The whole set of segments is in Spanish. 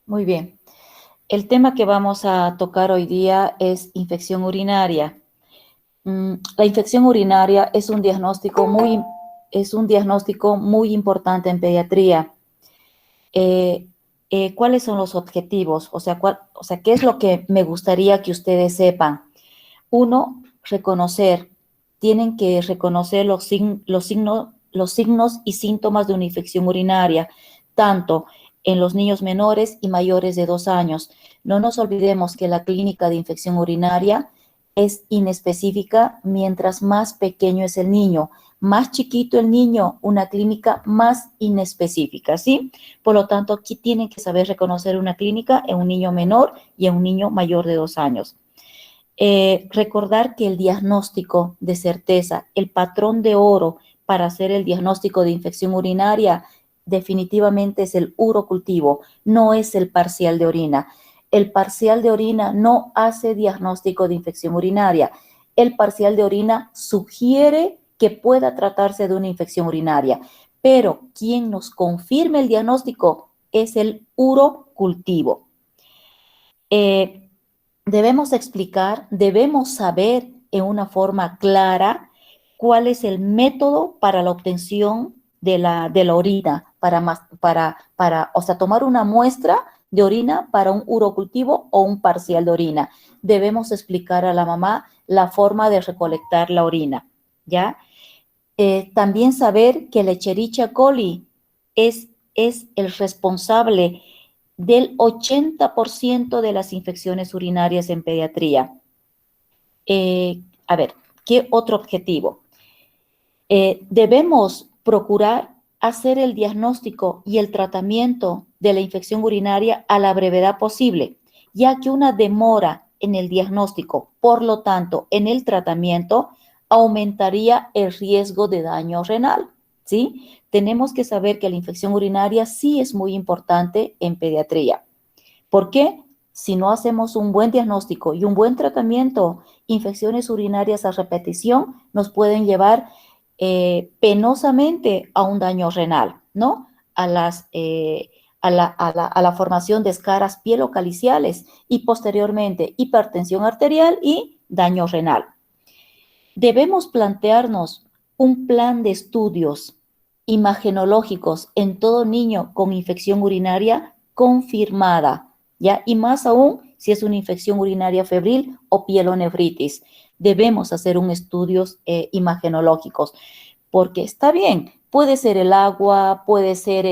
Muy bien. El tema que vamos a tocar hoy día es infección urinaria. La infección urinaria es un diagnóstico muy importante en pediatría. Eh, ¿Cuáles son los objetivos? ¿Qué es lo que me gustaría que ustedes sepan? Uno, tienen que reconocer los signos y síntomas de una infección urinaria, tanto en los niños menores y mayores de 2 años. No nos olvidemos que la clínica de infección urinaria es inespecífica mientras más pequeño es el niño. Más chiquito el niño, una clínica más inespecífica, ¿sí? Por lo tanto, aquí tienen que saber reconocer una clínica en un niño menor y en un niño mayor de 2 años. Recordar que el diagnóstico de certeza, el patrón de oro para hacer el diagnóstico de infección urinaria, definitivamente es el urocultivo, no es el parcial de orina. El parcial de orina no hace diagnóstico de infección urinaria. El parcial de orina sugiere que pueda tratarse de una infección urinaria, pero quien nos confirma el diagnóstico es el urocultivo. Debemos saber en una forma clara cuál es el método para la obtención de la orina, tomar una muestra de orina para un urocultivo o un parcial de orina. Debemos explicar a la mamá la forma de recolectar la orina, ¿ya? También saber que el Escherichia coli es el responsable del 80% de las infecciones urinarias en pediatría. A ver, ¿qué otro objetivo? Debemos procurar hacer el diagnóstico y el tratamiento de la infección urinaria a la brevedad posible, ya que una demora en el diagnóstico, por lo tanto, en el tratamiento, aumentaría el riesgo de daño renal, ¿sí? Tenemos que saber que la infección urinaria sí es muy importante en pediatría. ¿Por qué? Si no hacemos un buen diagnóstico y un buen tratamiento, infecciones urinarias a repetición nos pueden llevar penosamente a un daño renal, ¿no? A la formación de escaras pielocaliciales y posteriormente hipertensión arterial y daño renal. Debemos plantearnos un plan de estudios imagenológicos en todo niño con infección urinaria confirmada, ¿ya? Y más aún si es una infección urinaria febril o pielonefritis. Debemos hacer un estudios imagenológicos, porque está bien, puede ser el agua, puede ser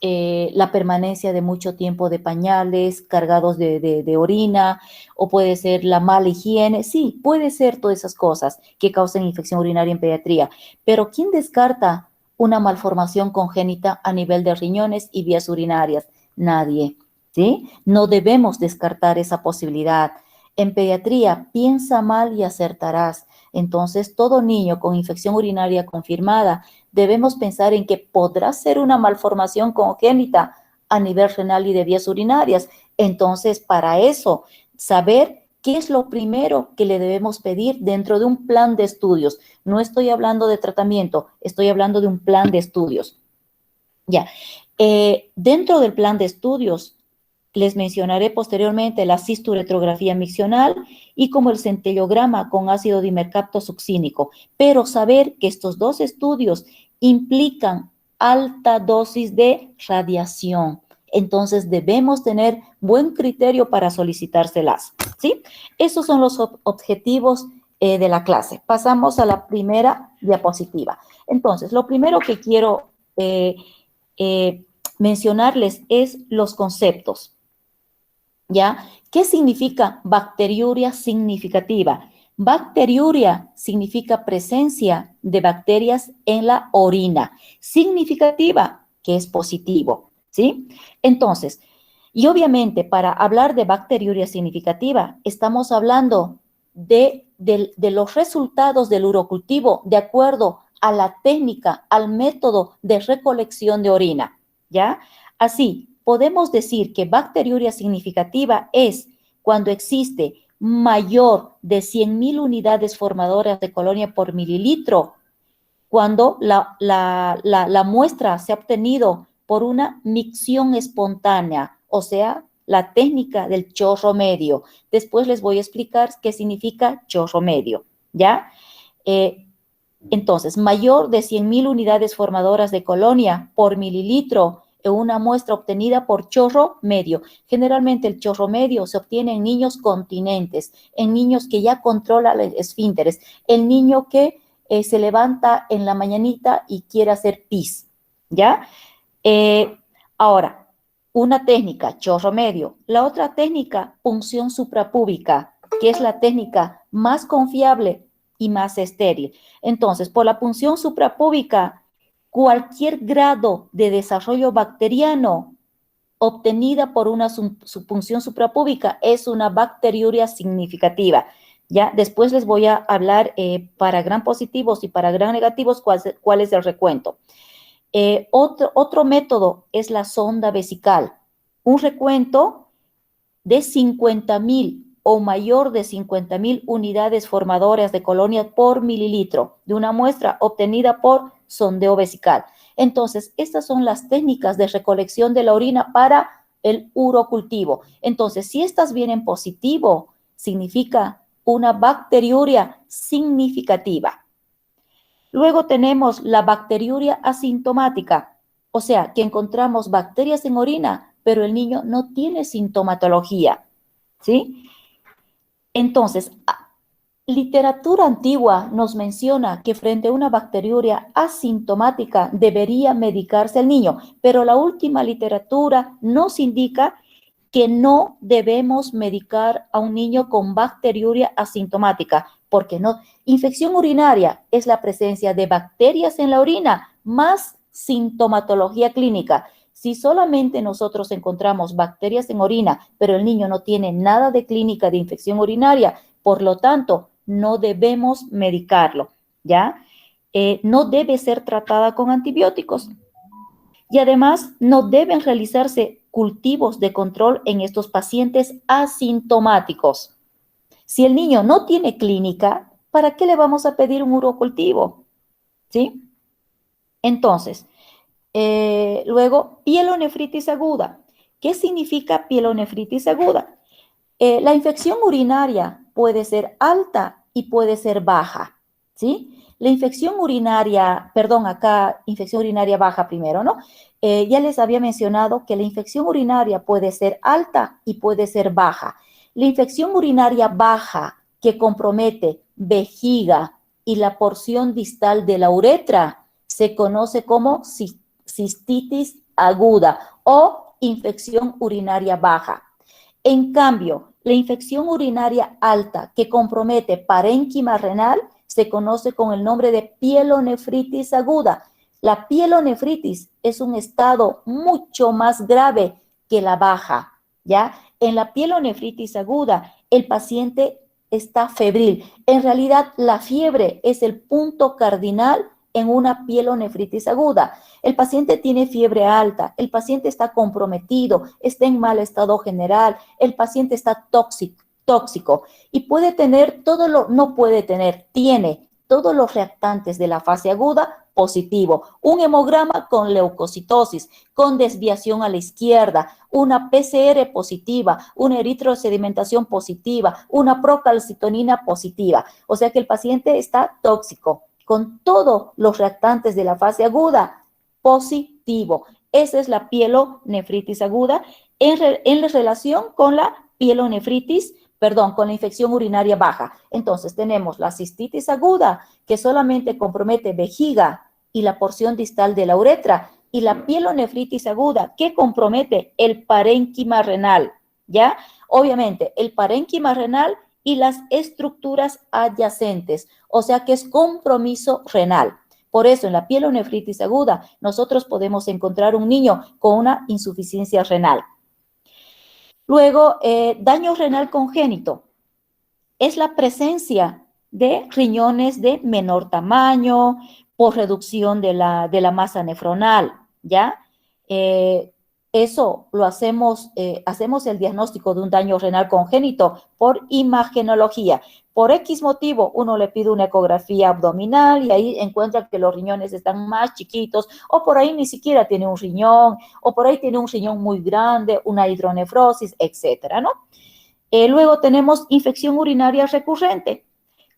la permanencia de mucho tiempo de pañales cargados de orina, o puede ser la mala higiene. Sí, puede ser todas esas cosas que causan infección urinaria en pediatría, pero ¿quién descarta una malformación congénita a nivel de riñones y vías urinarias? Nadie, ¿sí? No debemos descartar esa posibilidad. En pediatría, piensa mal y acertarás. Entonces, todo niño con infección urinaria confirmada, debemos pensar en que podrá ser una malformación congénita a nivel renal y de vías urinarias. Entonces, para eso, saber qué es lo primero que le debemos pedir dentro de un plan de estudios. No estoy hablando de tratamiento, estoy hablando de un plan de estudios. Ya, dentro del plan de estudios, les mencionaré posteriormente la cisturetrografía miccional y como el centellograma con ácido dimercapto succínico, pero saber que estos dos estudios implican alta dosis de radiación. Entonces debemos tener buen criterio para solicitárselas, ¿sí? Esos son los objetivos de la clase. Pasamos a la primera diapositiva. Entonces, lo primero que quiero mencionarles es los conceptos. ¿Ya? ¿Qué significa bacteriuria significativa? Bacteriuria significa presencia de bacterias en la orina. Significativa, que es positivo, ¿sí? Entonces, y obviamente para hablar de bacteriuria significativa, estamos hablando de los resultados del urocultivo de acuerdo a la técnica, al método de recolección de orina, ¿ya? Así, podemos decir que bacteriuria significativa es cuando existe mayor de 100.000 unidades formadoras de colonia por mililitro, cuando la muestra se ha obtenido por una micción espontánea, o sea, la técnica del chorro medio. Después les voy a explicar qué significa chorro medio, ¿ya? Entonces, mayor de 100.000 unidades formadoras de colonia por mililitro en una muestra obtenida por chorro medio. Generalmente el chorro medio se obtiene en niños continentes, en niños que ya controlan los esfínteres, el niño que se levanta en la mañanita y quiere hacer pis, ¿ya? Ahora, una técnica, chorro medio. La otra técnica, punción suprapúbica, que es la técnica más confiable y más estéril. Entonces, por la punción suprapúbica, cualquier grado de desarrollo bacteriano obtenida por una punción suprapúbica es una bacteriuria significativa. ¿Ya? Después les voy a hablar para gram positivos y para gram negativos cuál es el recuento. Otro método es la sonda vesical. Un recuento de 50.000 o mayor de 50.000 unidades formadoras de colonia por mililitro de una muestra obtenida por sondeo vesical. Entonces, estas son las técnicas de recolección de la orina para el urocultivo. Entonces, si estas vienen positivo, significa una bacteriuria significativa. Luego tenemos la bacteriuria asintomática, o sea, que encontramos bacterias en orina, pero el niño no tiene sintomatología, ¿sí? Entonces, literatura antigua nos menciona que frente a una bacteriuria asintomática debería medicarse el niño, pero la última literatura nos indica que no debemos medicar a un niño con bacteriuria asintomática, porque no. Infección urinaria es la presencia de bacterias en la orina más sintomatología clínica. Si solamente nosotros encontramos bacterias en orina, pero el niño no tiene nada de clínica de infección urinaria, por lo tanto, no debemos medicarlo, ¿ya? No debe ser tratada con antibióticos. Y además, no deben realizarse cultivos de control en estos pacientes asintomáticos. Si el niño no tiene clínica, ¿para qué le vamos a pedir un urocultivo? ¿Sí? Entonces, luego, pielonefritis aguda. ¿Qué significa pielonefritis aguda? La infección urinaria puede ser alta y puede ser baja, ¿sí? La infección urinaria, perdón, acá infección urinaria baja primero, ¿no? Ya les había mencionado que la infección urinaria puede ser alta y puede ser baja. La infección urinaria baja que compromete vejiga y la porción distal de la uretra se conoce como cistitis aguda o infección urinaria baja. En cambio, la infección urinaria alta que compromete parénquima renal se conoce con el nombre de pielonefritis aguda. La pielonefritis es un estado mucho más grave que la baja, ¿ya? En la pielonefritis aguda, el paciente está febril. En realidad, la fiebre es el punto cardinal en una pielonefritis aguda. El paciente tiene fiebre alta, el paciente está comprometido, está en mal estado general, el paciente está tóxico y puede tener tiene todos los reactantes de la fase aguda positivo, un hemograma con leucocitosis, con desviación a la izquierda, una PCR positiva, una eritrosedimentación positiva, una procalcitonina positiva. O sea que el paciente está tóxico, con todos los reactantes de la fase aguda positivo. Esa es la pielonefritis aguda en relación con la pielonefritis, con la infección urinaria baja. Entonces tenemos la cistitis aguda, que solamente compromete vejiga y la porción distal de la uretra, y la pielonefritis aguda, que compromete el parénquima renal, ¿ya? Obviamente, el parénquima renal y las estructuras adyacentes, o sea que es compromiso renal. Por eso, en la pielonefritis aguda, nosotros podemos encontrar un niño con una insuficiencia renal. Luego, daño renal congénito es la presencia de riñones de menor tamaño por reducción de la masa nefronal, ¿ya? Eso lo hacemos, hacemos el diagnóstico de un daño renal congénito por imagenología. Por X motivo, uno le pide una ecografía abdominal y ahí encuentra que los riñones están más chiquitos, o por ahí ni siquiera tiene un riñón, o por ahí tiene un riñón muy grande, una hidronefrosis, etcétera, ¿no? Luego tenemos infección urinaria recurrente.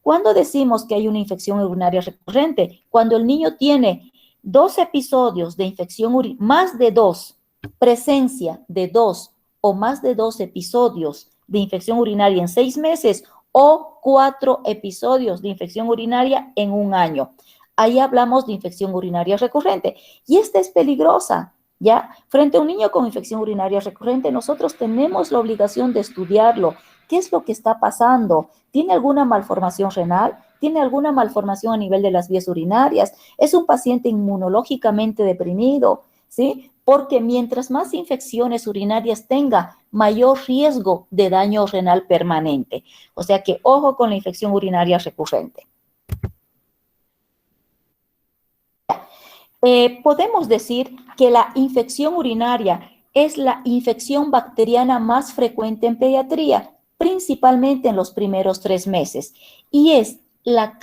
¿Cuándo decimos que hay una infección urinaria recurrente? Cuando el niño tiene 2 episodios de infección urinaria, más de 2, presencia de 2 o más de 2 episodios de infección urinaria en 6 meses o 4 episodios de infección urinaria en un año. Ahí hablamos de infección urinaria recurrente y esta es peligrosa. ¿Ya? Frente a un niño con infección urinaria recurrente, nosotros tenemos la obligación de estudiarlo. ¿Qué es lo que está pasando? ¿Tiene alguna malformación renal? ¿Tiene alguna malformación a nivel de las vías urinarias? ¿Es un paciente inmunológicamente deprimido? ¿Sí? Porque mientras más infecciones urinarias tenga, mayor riesgo de daño renal permanente. O sea que ojo con la infección urinaria recurrente. Podemos decir que la infección urinaria es la infección bacteriana más frecuente en pediatría, principalmente en los primeros 3 meses, y es la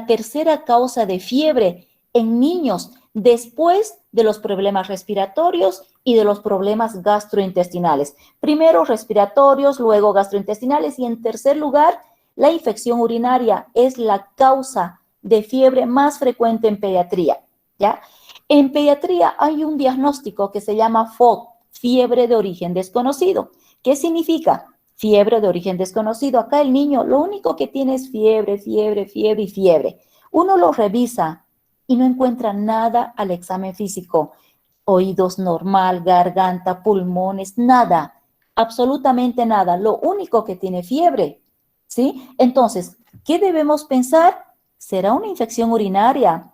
tercera causa de fiebre en niños después de los problemas respiratorios y de los problemas gastrointestinales. Primero respiratorios, luego gastrointestinales y en tercer lugar, la infección urinaria es la causa de fiebre más frecuente en pediatría. ¿Ya? En pediatría hay un diagnóstico que se llama FOD, fiebre de origen desconocido. ¿Qué significa? Fiebre de origen desconocido. Acá el niño lo único que tiene es fiebre, fiebre, fiebre y fiebre. Uno lo revisa y no encuentra nada al examen físico. Oídos normal, garganta, pulmones, nada, absolutamente nada. Lo único que tiene fiebre, ¿sí? Entonces, ¿qué debemos pensar? ¿Será una infección urinaria?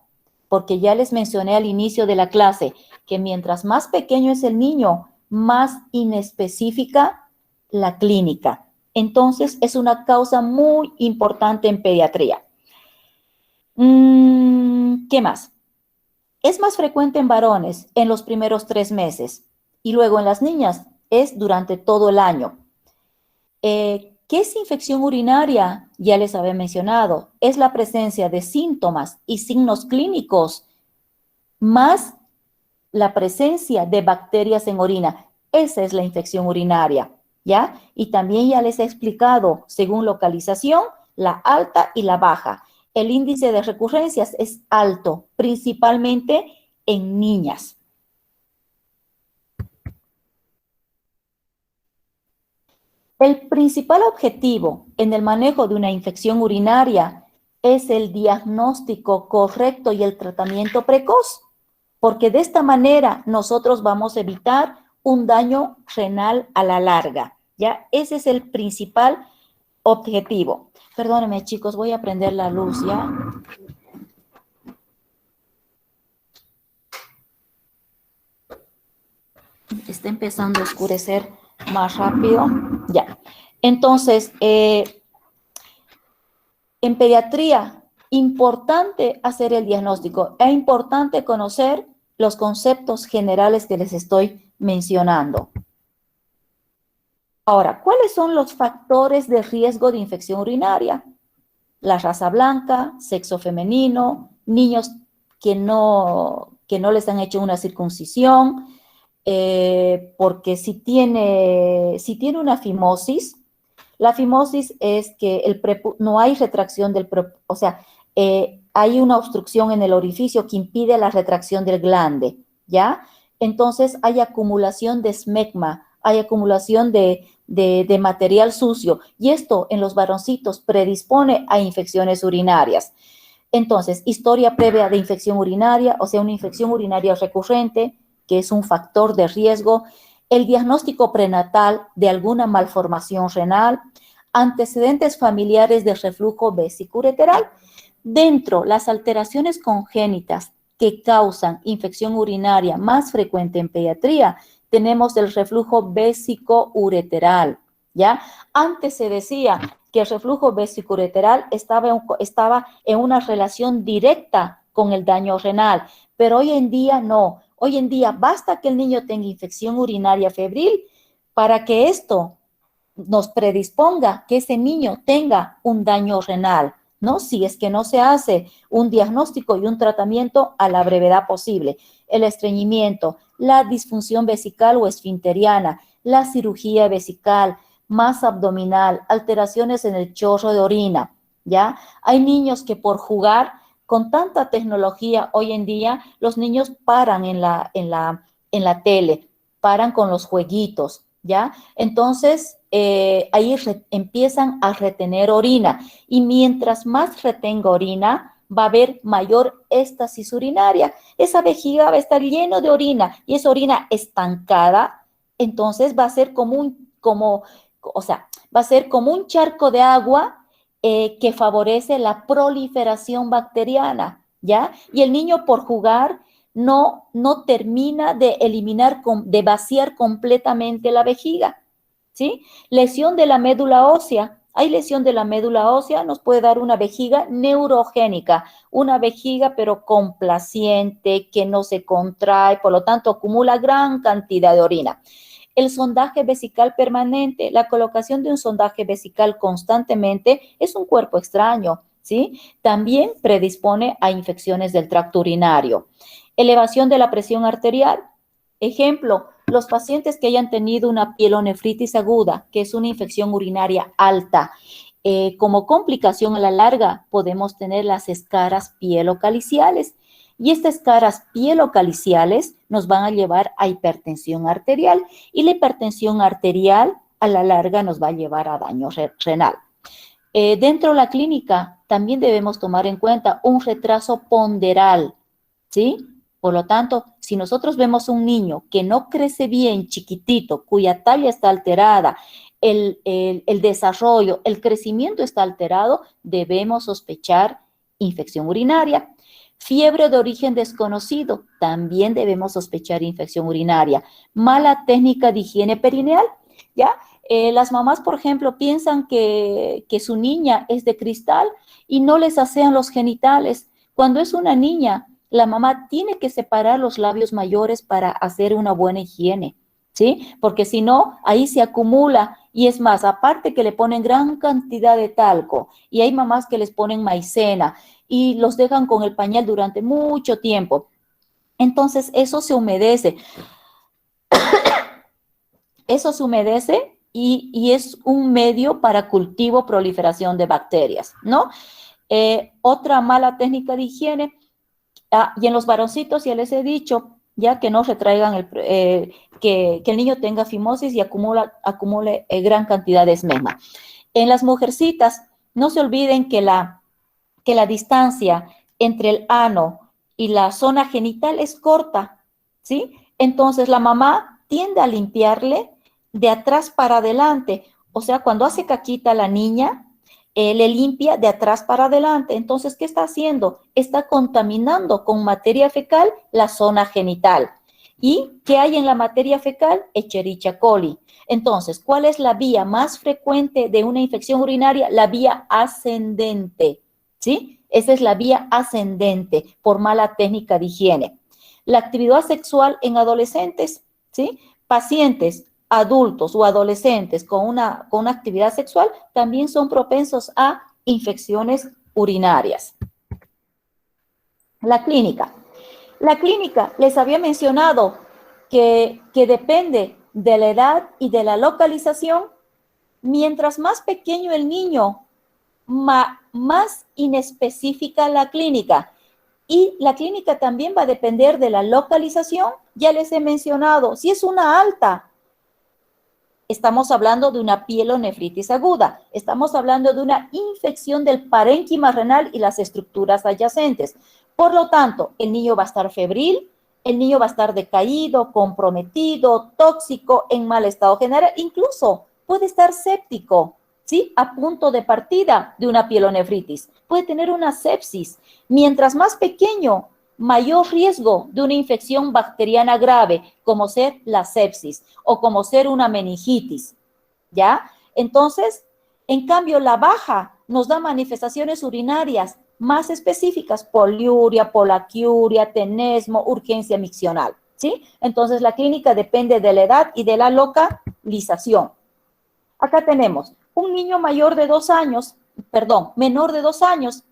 Porque ya les mencioné al inicio de la clase que mientras más pequeño es el niño, más inespecífica la clínica. Entonces, es una causa muy importante en pediatría. ¿Qué más? Es más frecuente en varones en los primeros 3 meses y luego en las niñas es durante todo el año. ¿Qué es infección urinaria? Ya les había mencionado. Es la presencia de síntomas y signos clínicos más la presencia de bacterias en orina. Esa es la infección urinaria, ¿ya? Y también ya les he explicado, según localización, la alta y la baja. El índice de recurrencias es alto, principalmente en niñas. El principal objetivo en el manejo de una infección urinaria es el diagnóstico correcto y el tratamiento precoz, porque de esta manera nosotros vamos a evitar un daño renal a la larga, ¿ya? Ese es el principal objetivo. Perdónenme, chicos, voy a prender la luz, ¿ya? Está empezando a oscurecer más rápido, ya. Entonces, en pediatría, importante hacer el diagnóstico, es importante conocer los conceptos generales que les estoy mencionando. Ahora, ¿cuáles son los factores de riesgo de infección urinaria? La raza blanca, sexo femenino, niños que no les han hecho una circuncisión, porque si tiene una fimosis, la fimosis es que no hay retracción del prepucio, o sea, hay una obstrucción en el orificio que impide la retracción del glande, ¿ya? Entonces hay acumulación de esmegma, hay acumulación de material sucio y esto en los varoncitos predispone a infecciones urinarias. Entonces, historia previa de infección urinaria, o sea, una infección urinaria recurrente, que es un factor de riesgo, el diagnóstico prenatal de alguna malformación renal, antecedentes familiares de reflujo vesicureteral. Dentro, las alteraciones congénitas que causan infección urinaria más frecuente en pediatría, tenemos el reflujo vesicoureteral, ¿ya? Antes se decía que el reflujo vesicoureteral estaba en una relación directa con el daño renal, pero hoy en día no. Hoy en día basta que el niño tenga infección urinaria febril para que esto nos predisponga que ese niño tenga un daño renal, ¿no? Si es que no se hace un diagnóstico y un tratamiento a la brevedad posible. El estreñimiento, la disfunción vesical o esfinteriana, la cirugía vesical, masa abdominal, alteraciones en el chorro de orina, ¿ya? Hay niños que por jugar, con tanta tecnología hoy en día, los niños paran en la tele, paran con los jueguitos, ¿ya? Entonces, ahí empiezan a retener orina y mientras más retenga orina, va a haber mayor éstasis urinaria. Esa vejiga va a estar lleno de orina y esa orina estancada, entonces va a ser va a ser como un charco de agua que favorece la proliferación bacteriana, ¿ya? Y el niño por jugar no termina de eliminar, de vaciar completamente la vejiga, ¿sí? Lesión de la médula ósea. Hay lesión de la médula ósea, nos puede dar una vejiga neurogénica, una vejiga pero complaciente, que no se contrae, por lo tanto acumula gran cantidad de orina. El sondaje vesical permanente, la colocación de un sondaje vesical constantemente es un cuerpo extraño, ¿sí? También predispone a infecciones del tracto urinario. Elevación de la presión arterial. Ejemplo, los pacientes que hayan tenido una pielonefritis aguda, que es una infección urinaria alta, como complicación a la larga podemos tener las escaras pielocaliciales. Y estas escaras pielocaliciales nos van a llevar a hipertensión arterial y la hipertensión arterial a la larga nos va a llevar a daño renal. Dentro de la clínica también debemos tomar en cuenta un retraso ponderal, ¿sí? Por lo tanto, si nosotros vemos un niño que no crece bien, chiquitito, cuya talla está alterada, el desarrollo, el crecimiento está alterado, debemos sospechar infección urinaria. Fiebre de origen desconocido, también debemos sospechar infección urinaria. Mala técnica de higiene perineal, ¿ya? Las mamás, por ejemplo, piensan que su niña es de cristal y no les asean los genitales. Cuando es una niña, la mamá tiene que separar los labios mayores para hacer una buena higiene, ¿sí? Porque si no, ahí se acumula. Y es más, aparte que le ponen gran cantidad de talco, y hay mamás que les ponen maicena y los dejan con el pañal durante mucho tiempo. Entonces, eso se humedece y es un medio para cultivo, proliferación de bacterias, ¿no? Otra mala técnica de higiene, y en los varoncitos ya les he dicho, ya que no retraigan, que el niño tenga fimosis y acumule gran cantidad de esmegma. En las mujercitas, no se olviden que la distancia entre el ano y la zona genital es corta, ¿sí? Entonces la mamá tiende a limpiarle de atrás para adelante. O sea, cuando hace caquita la niña, le limpia de atrás para adelante. Entonces, ¿qué está haciendo? Está contaminando con materia fecal la zona genital. ¿Y qué hay en la materia fecal? Escherichia coli. Entonces, ¿cuál es la vía más frecuente de una infección urinaria? La vía ascendente, ¿sí? Esa es la vía ascendente por mala técnica de higiene. La actividad sexual en adolescentes, ¿sí? Pacientes adultos o adolescentes con una actividad sexual también son propensos a infecciones urinarias. La clínica. La clínica, les había mencionado que depende de la edad y de la localización. Mientras más pequeño el niño, más inespecífica la clínica. Y la clínica también va a depender de la localización. Ya les he mencionado, si es una alta, estamos hablando de una pielonefritis aguda, estamos hablando de una infección del parénquima renal y las estructuras adyacentes. Por lo tanto, el niño va a estar febril, el niño va a estar decaído, comprometido, tóxico, en mal estado general, incluso puede estar séptico, ¿sí? A punto de partida de una pielonefritis. Puede tener una sepsis. Mientras más pequeño, mayor riesgo de una infección bacteriana grave, como ser la sepsis o como ser una meningitis, ¿ya? Entonces, en cambio, la baja nos da manifestaciones urinarias más específicas, poliuria, polaquiuria, tenesmo, urgencia miccional, ¿sí? Entonces, la clínica depende de la edad y de la localización. Acá tenemos un niño mayor de 2 años, perdón, menor de 2 años.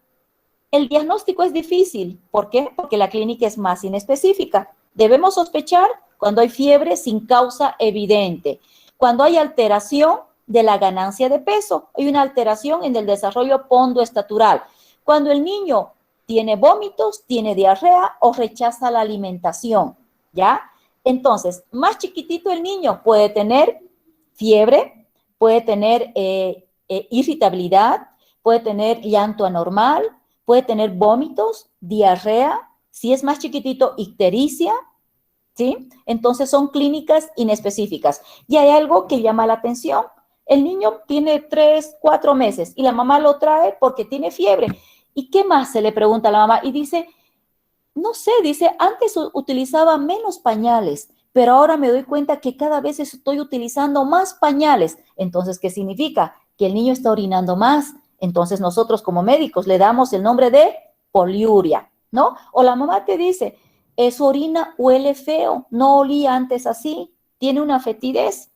El diagnóstico es difícil. ¿Por qué? Porque la clínica es más inespecífica. Debemos sospechar cuando hay fiebre sin causa evidente, cuando hay alteración de la ganancia de peso, hay una alteración en el desarrollo pondoestatural, cuando el niño tiene vómitos, tiene diarrea o rechaza la alimentación, ¿ya? Entonces, más chiquitito el niño puede tener fiebre, puede tener irritabilidad, puede tener llanto anormal, puede tener vómitos, diarrea, si es más chiquitito, ictericia, ¿sí? Entonces son clínicas inespecíficas. Y hay algo que llama la atención. El niño tiene 3, 4 meses y la mamá lo trae porque tiene fiebre. ¿Y qué más? Se le pregunta a la mamá y dice, no sé, dice, antes utilizaba menos pañales, pero ahora me doy cuenta que cada vez estoy utilizando más pañales. Entonces, ¿qué significa? Que el niño está orinando más. Entonces, nosotros como médicos le damos el nombre de poliuria, ¿no? O la mamá te dice, su orina huele feo, no olía antes así, tiene una fetidez.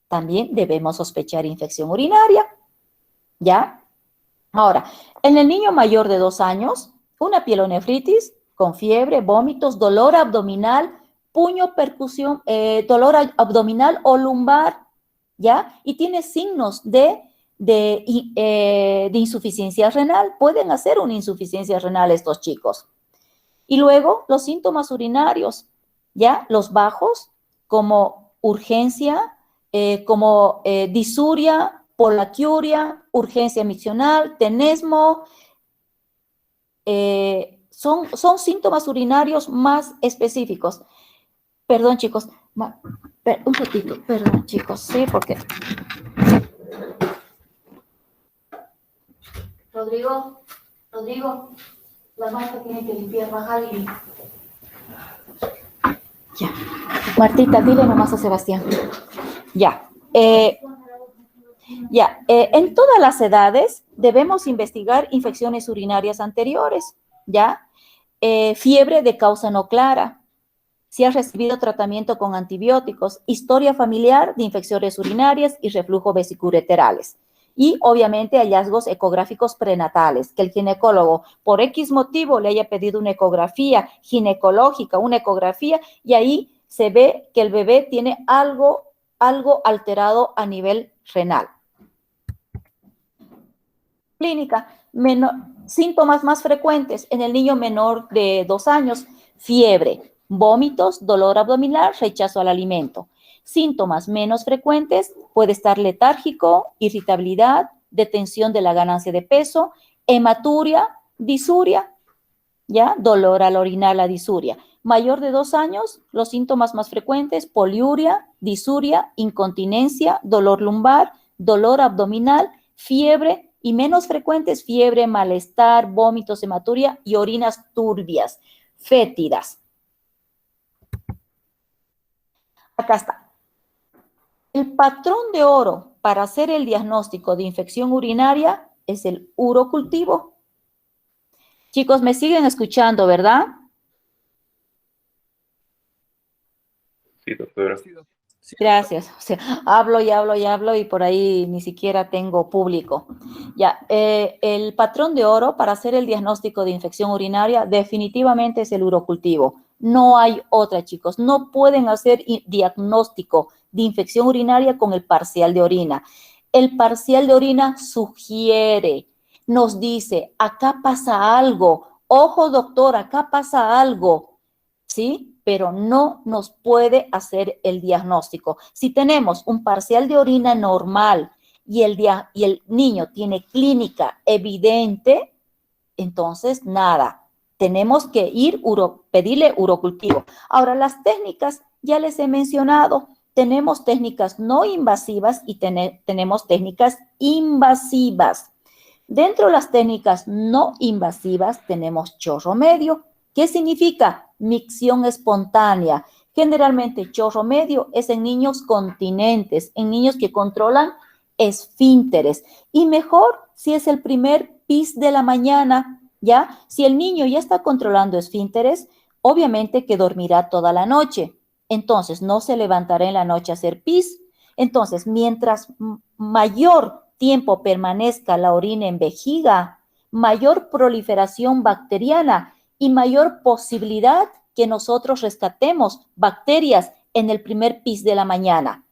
También debemos sospechar infección urinaria, ¿ya? Ahora, en el niño mayor de 2 años, una pielonefritis con fiebre, vómitos, dolor abdominal, puño, percusión, dolor abdominal o lumbar, ¿ya? Y tiene signos de insuficiencia renal. Pueden hacer una insuficiencia renal estos chicos. Y luego los síntomas urinarios, ¿ya? Los bajos, como urgencia, como disuria, polaquiuria, urgencia miccional, tenesmo, son síntomas urinarios más específicos. Perdón, chicos, un ratito, perdón, chicos, sí, porque... Rodrigo, la Marta tiene que limpiar, bajar y... Ya. Martita, dile nomás a Sebastián. Ya. En todas las edades debemos investigar infecciones urinarias anteriores, ¿ya? Fiebre de causa no clara, si has recibido tratamiento con antibióticos, historia familiar de infecciones urinarias y reflujo vesicureterales. Y obviamente hallazgos ecográficos prenatales, que el ginecólogo por X motivo le haya pedido una ecografía ginecológica, una ecografía, y ahí se ve que el bebé tiene algo alterado a nivel renal. Clínica, síntomas más frecuentes en el niño menor de 2 años, fiebre, vómitos, dolor abdominal, rechazo al alimento. Síntomas menos frecuentes, puede estar letárgico, irritabilidad, detención de la ganancia de peso, hematuria, disuria, ¿ya? Dolor al orinar, la disuria. Mayor de 2 años, los síntomas más frecuentes, poliuria, disuria, incontinencia, dolor lumbar, dolor abdominal, fiebre, y menos frecuentes, fiebre, malestar, vómitos, hematuria y orinas turbias, fétidas. Acá está. El patrón de oro para hacer el diagnóstico de infección urinaria es el urocultivo. Chicos, me siguen escuchando, ¿verdad? Sí, doctora. Gracias. O sea, hablo y por ahí ni siquiera tengo público. Ya, el patrón de oro para hacer el diagnóstico de infección urinaria definitivamente es el urocultivo. No hay otra, chicos. No pueden hacer diagnóstico de infección urinaria con el parcial de orina. El parcial de orina sugiere, nos dice, acá pasa algo. Ojo, doctor, acá pasa algo. ¿Sí? Pero no nos puede hacer el diagnóstico. Si tenemos un parcial de orina normal y el niño tiene clínica evidente, entonces nada, tenemos que pedirle urocultivo. Ahora, las técnicas, ya les he mencionado, tenemos técnicas no invasivas y tenemos técnicas invasivas. Dentro de las técnicas no invasivas tenemos chorro medio. ¿Qué significa? Micción espontánea. Generalmente chorro medio es en niños continentes, en niños que controlan esfínteres. Y mejor si es el primer pis de la mañana, ¿ya? Si el niño ya está controlando esfínteres, obviamente que dormirá toda la noche. entonces no se levantará en la noche a hacer pis. Entonces, mientras mayor tiempo permanezca la orina en vejiga, mayor proliferación bacteriana y mayor posibilidad que nosotros rescatemos bacterias en el primer pis de la mañana.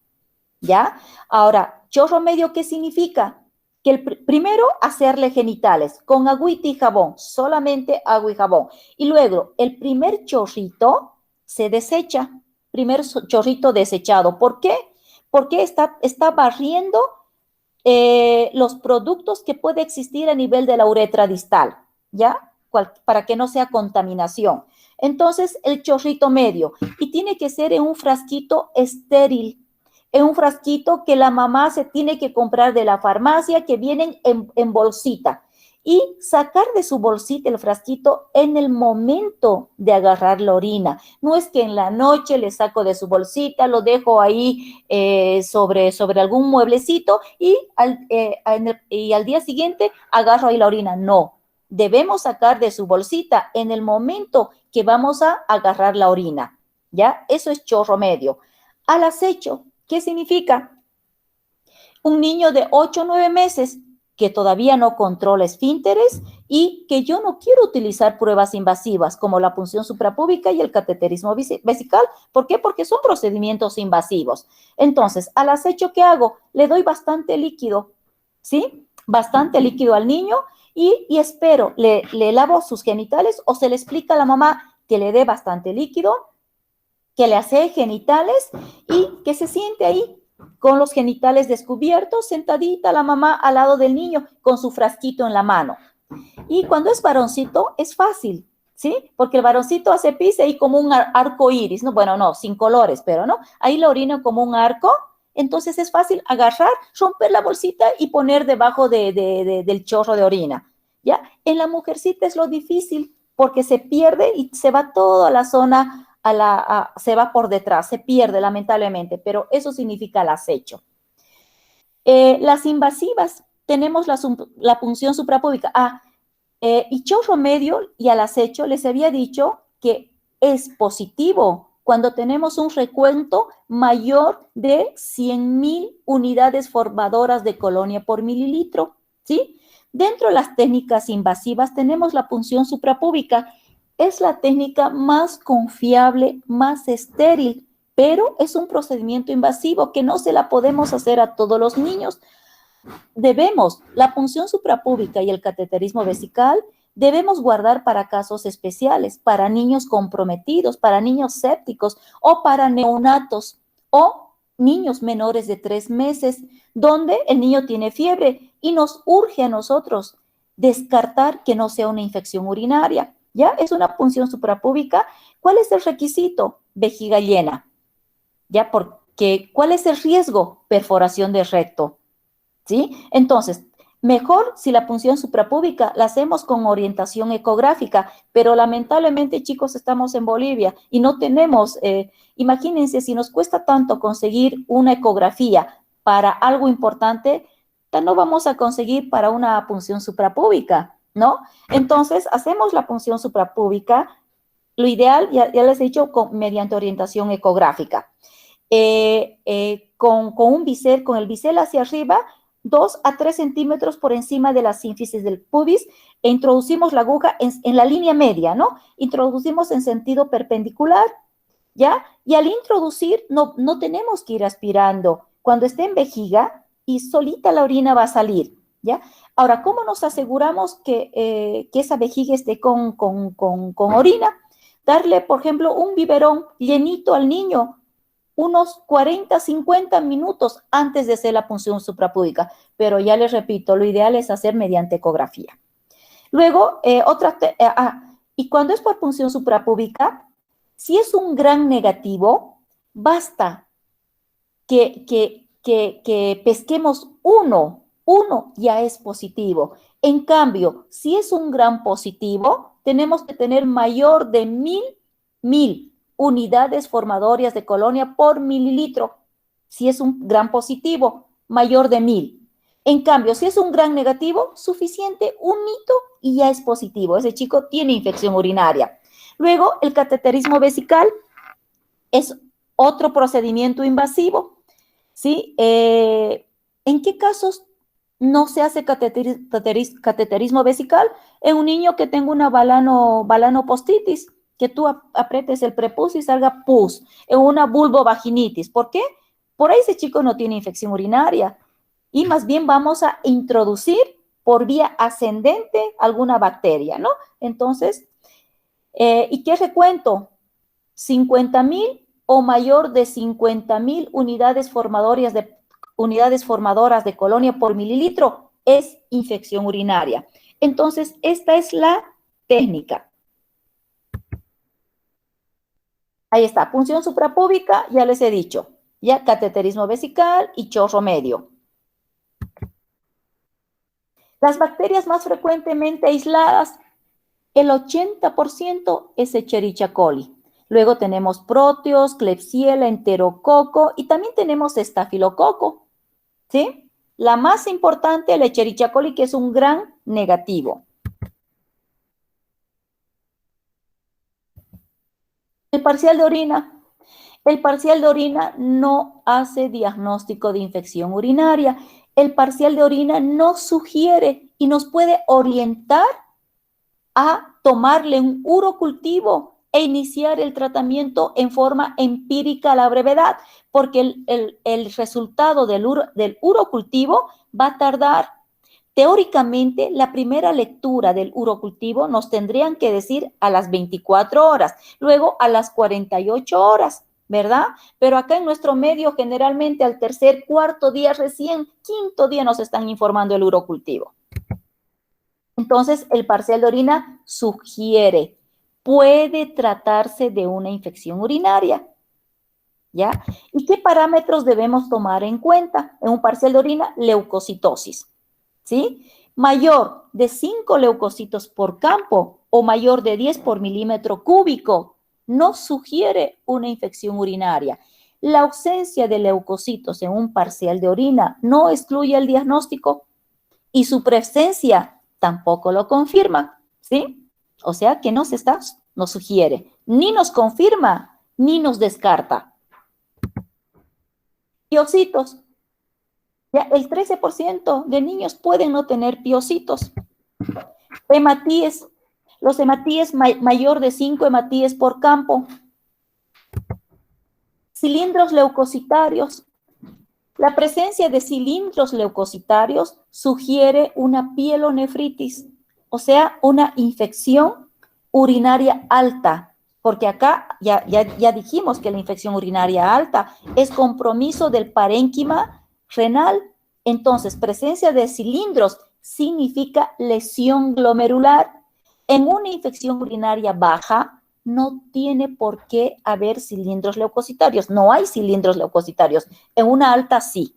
¿Ya? Ahora, chorro medio, ¿qué significa? Que primero hacerle genitales con agüita y jabón, solamente agua y jabón. Y luego, el primer chorrito se desecha, primer chorrito desechado. ¿Por qué? Porque está barriendo los productos que puede existir a nivel de la uretra distal, ¿ya? Para que no sea contaminación. Entonces, el chorrito medio. Y tiene que ser en un frasquito estéril, en un frasquito que la mamá se tiene que comprar de la farmacia, que vienen en bolsita. Y sacar de su bolsita el frasquito en el momento de agarrar la orina. No es que en la noche le saco de su bolsita, lo dejo ahí sobre algún mueblecito y al día siguiente agarro ahí la orina. No, debemos sacar de su bolsita en el momento que vamos a agarrar la orina. ¿Ya? Eso es chorro medio. Al acecho, ¿qué significa? Un niño de 8 o 9 meses que todavía no controla esfínteres y que yo no quiero utilizar pruebas invasivas como la punción suprapúbica y el cateterismo vesical. ¿Por qué? Porque son procedimientos invasivos. Entonces, al acecho, ¿qué hago? Le doy bastante líquido, ¿sí? Bastante líquido al niño y espero, le lavo sus genitales o se le explica a la mamá que le dé bastante líquido, que le hace genitales y que se siente ahí con los genitales descubiertos, sentadita la mamá al lado del niño con su frasquito en la mano. Y cuando es varoncito es fácil, ¿sí? Porque el varoncito hace pis ahí como un arco iris, ¿no? Bueno, no, sin colores, pero ¿no? Ahí la orina como un arco, entonces es fácil agarrar, romper la bolsita y poner debajo del chorro de orina, ¿ya? En la mujercita es lo difícil porque se pierde y se va toda la zona se va por detrás, se pierde lamentablemente, pero eso significa el acecho. Las invasivas, tenemos la punción suprapúbica. Y chorro medio y al acecho les había dicho que es positivo cuando tenemos un recuento mayor de 100.000 unidades formadoras de colonia por mililitro, ¿sí? Dentro de las técnicas invasivas tenemos la punción suprapúbica. Es la técnica más confiable, más estéril, pero es un procedimiento invasivo que no se la podemos hacer a todos los niños. La punción suprapúbica y el cateterismo vesical debemos guardar para casos especiales, para niños comprometidos, para niños sépticos o para neonatos o niños menores de 3 meses, donde el niño tiene fiebre y nos urge a nosotros descartar que no sea una infección urinaria. ¿Ya? Es una punción suprapúbica. ¿Cuál es el requisito? Vejiga llena. ¿Ya? Porque, ¿cuál es el riesgo? Perforación de recto. ¿Sí? Entonces, mejor si la punción suprapúbica la hacemos con orientación ecográfica, pero lamentablemente, chicos, estamos en Bolivia y no tenemos, imagínense, si nos cuesta tanto conseguir una ecografía para algo importante, no vamos a conseguir para una punción suprapúbica, ¿no? Entonces, hacemos la punción suprapúbica, lo ideal, ya les he dicho, mediante orientación ecográfica. Con un bisel, con el bisel hacia arriba, 2 a 3 centímetros por encima de la sínfisis del pubis, e introducimos la aguja en la línea media, ¿no? Introducimos en sentido perpendicular, ¿ya? Y al introducir, no tenemos que ir aspirando. Cuando esté en vejiga y solita la orina va a salir, ¿ya? Ahora, ¿cómo nos aseguramos que esa vejiga esté con orina? Darle, por ejemplo, un biberón llenito al niño, unos 40, 50 minutos antes de hacer la punción suprapúbica. Pero ya les repito, lo ideal es hacer mediante ecografía. Luego, y cuando es por punción suprapúbica, si es un gran negativo, basta que pesquemos uno ya es positivo. En cambio, si es un gran positivo, tenemos que tener mayor de 1000 unidades formadoras de colonia por mililitro. Si es un gran positivo, mayor de 1000. En cambio, si es un gran negativo, suficiente, un hito y ya es positivo. Ese chico tiene infección urinaria. Luego, el cateterismo vesical es Otro procedimiento invasivo, ¿sí? ¿En qué casos no se hace cateterismo vesical? En un niño que tenga una balanopostitis, que tú apretes el prepucio y salga pus, en una vulvovaginitis. ¿Por qué? Por ahí ese chico no tiene infección urinaria y más bien vamos a introducir por vía ascendente alguna bacteria, ¿no? Entonces, ¿y qué recuento? 50,000 o mayor de 50,000 unidades formadoras de colonia por mililitro es infección urinaria. Entonces, esta es la técnica. Ahí está, punción suprapúbica, ya les he dicho. Ya, cateterismo vesical y chorro medio. Las bacterias más frecuentemente aisladas, el 80% es Escherichia coli. Luego tenemos Proteus, Klebsiella, Enterococo y también tenemos Estafilococo, ¿sí? La más importante, la Escherichia coli, que es un gran negativo. El parcial de orina. El parcial de orina no hace diagnóstico de infección urinaria. El parcial de orina no sugiere y nos puede orientar a tomarle un urocultivo e iniciar el tratamiento en forma empírica a la brevedad, porque el resultado del urocultivo va a tardar. Teóricamente, la primera lectura del urocultivo nos tendrían que decir a las 24 horas, luego a las 48 horas, ¿verdad? Pero acá en nuestro medio, generalmente al tercer, cuarto día, recién quinto día nos están informando el urocultivo. Entonces, el parcial de orina sugiere, puede tratarse de una infección urinaria, ¿ya? ¿Y qué parámetros debemos tomar en cuenta en un parcial de orina? Leucocitosis, ¿sí? Mayor de 5 leucocitos por campo o mayor de 10 por milímetro cúbico no sugiere una infección urinaria. La ausencia de leucocitos en un parcial de orina no excluye el diagnóstico y su presencia tampoco lo confirma, ¿sí? O sea que nos sugiere, ni nos confirma, ni nos descarta. Piocitos. Ya el 13% de niños pueden no tener piocitos. Hematíes. Los hematíes mayor de 5 hematíes por campo. Cilindros leucocitarios. La presencia de cilindros leucocitarios sugiere una pielonefritis, o sea, una infección urinaria alta, porque acá ya dijimos que la infección urinaria alta es compromiso del parénquima renal. Entonces, presencia de cilindros significa lesión glomerular. En una infección urinaria baja, no tiene por qué haber cilindros leucocitarios. No hay cilindros leucocitarios. En una alta, sí.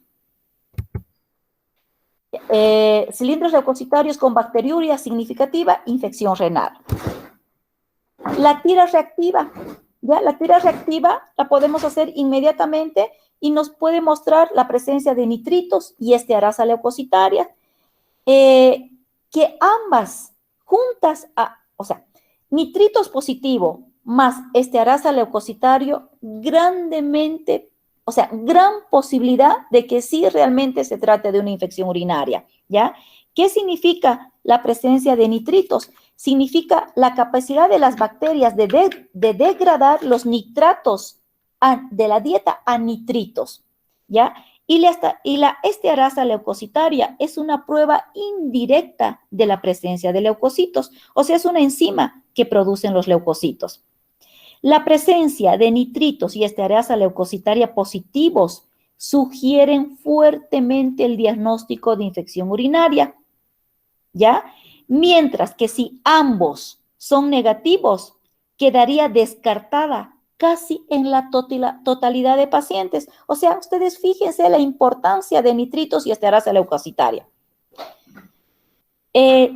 Cilindros leucocitarios con bacteriuria significativa, infección renal. La tira reactiva. ¿Ya? La tira reactiva la podemos hacer inmediatamente y nos puede mostrar la presencia de nitritos y estearasa leucocitaria, que ambas juntas, o sea, nitritos positivo más estearasa leucocitario, grandemente, o sea, gran posibilidad de que sí realmente se trate de una infección urinaria, ¿ya? ¿Qué significa la presencia de nitritos? Significa la capacidad de las bacterias de degradar los nitratos de la dieta a nitritos, ¿ya? Y la estearasa leucocitaria es una prueba indirecta de la presencia de leucocitos, o sea, es una enzima que producen los leucocitos. La presencia de nitritos y estearasa leucocitaria positivos sugieren fuertemente el diagnóstico de infección urinaria, ¿ya? Mientras que si ambos son negativos, quedaría descartada casi en la totalidad de pacientes. O sea, ustedes fíjense la importancia de nitritos y estearasa leucocitaria.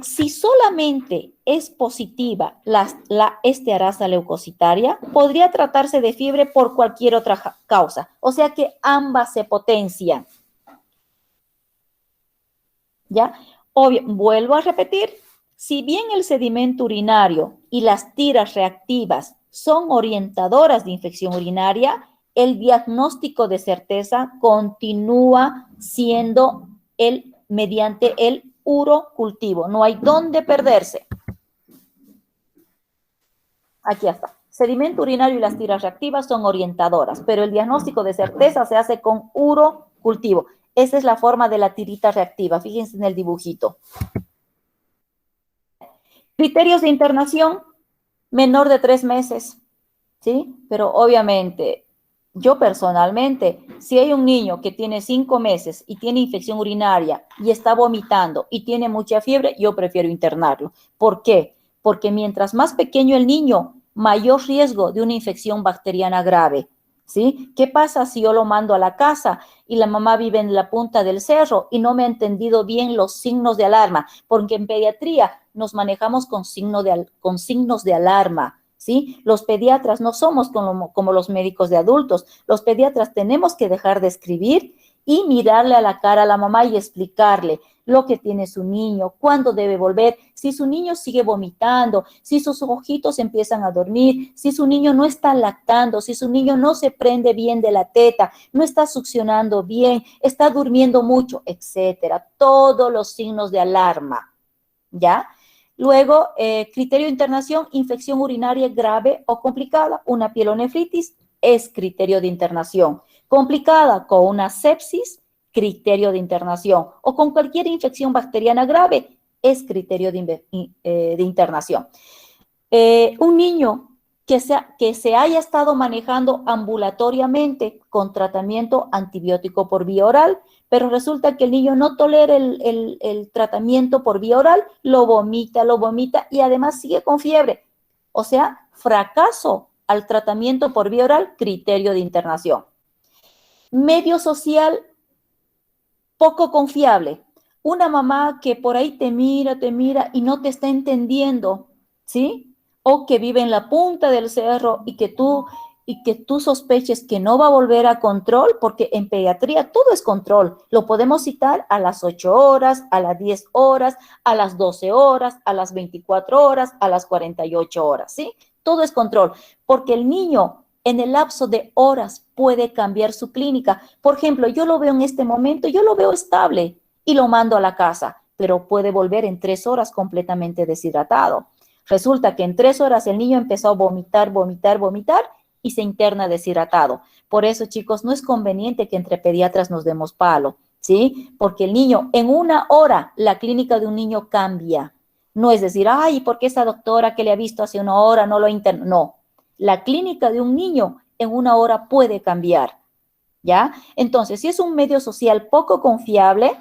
Si solamente es positiva la estearasa leucocitaria, podría tratarse de fiebre por cualquier otra causa. O sea que ambas se potencian. ¿Ya? Obvio, vuelvo a repetir, si bien el sedimento urinario y las tiras reactivas son orientadoras de infección urinaria, el diagnóstico de certeza continúa siendo mediante el urocultivo. No hay dónde perderse. Aquí está. Sedimento urinario y las tiras reactivas son orientadoras, pero el diagnóstico de certeza se hace con urocultivo. Esa es la forma de la tirita reactiva. Fíjense en el dibujito. Criterios de internación, menor de 3 meses, ¿sí? Pero obviamente, yo personalmente, si hay un niño que tiene 5 meses y tiene infección urinaria y está vomitando y tiene mucha fiebre, yo prefiero internarlo. ¿Por qué? Porque mientras más pequeño el niño, mayor riesgo de una infección bacteriana grave, ¿sí? ¿Qué pasa si yo lo mando a la casa y la mamá vive en la punta del cerro y no me ha entendido bien los signos de alarma? Porque en pediatría nos manejamos con signos de alarma, ¿sí? Los pediatras no somos como los médicos de adultos. Los pediatras tenemos que dejar de escribir y mirarle a la cara a la mamá y explicarle lo que tiene su niño, cuándo debe volver, si su niño sigue vomitando, si sus ojitos empiezan a dormir, si su niño no está lactando, si su niño no se prende bien de la teta, no está succionando bien, está durmiendo mucho, etcétera. Todos los signos de alarma, ¿ya? Luego, criterio de internación, infección urinaria grave o complicada, una pielonefritis es criterio de internación. Complicada con una sepsis, criterio de internación. O con cualquier infección bacteriana grave, es criterio de internación. Un niño que se haya estado manejando ambulatoriamente con tratamiento antibiótico por vía oral, pero resulta que el niño no tolera el tratamiento por vía oral, lo vomita y además sigue con fiebre. O sea, fracaso al tratamiento por vía oral, criterio de internación. Medio social poco confiable. Una mamá que por ahí te mira y no te está entendiendo, ¿sí? O que vive en la punta del cerro y que tú sospeches que no va a volver a control, porque en pediatría todo es control. Lo podemos citar a las 8 horas, a las 10 horas, a las 12 horas, a las 24 horas, a las 48 horas, ¿sí? Todo es control, porque el niño en el lapso de horas puede cambiar su clínica. Por ejemplo, yo lo veo en este momento, yo lo veo estable y lo mando a la casa, pero puede volver en 3 horas completamente deshidratado. Resulta que en 3 horas el niño empezó a vomitar y se interna deshidratado. Por eso, chicos, no es conveniente que entre pediatras nos demos palo, ¿sí? Porque el niño, en 1 hora, la clínica de un niño cambia. No es decir, ay, ¿por qué esa doctora que le ha visto hace 1 hora no lo interna? No. La clínica de un niño en 1 hora puede cambiar, ¿ya? Entonces, si es un medio social poco confiable,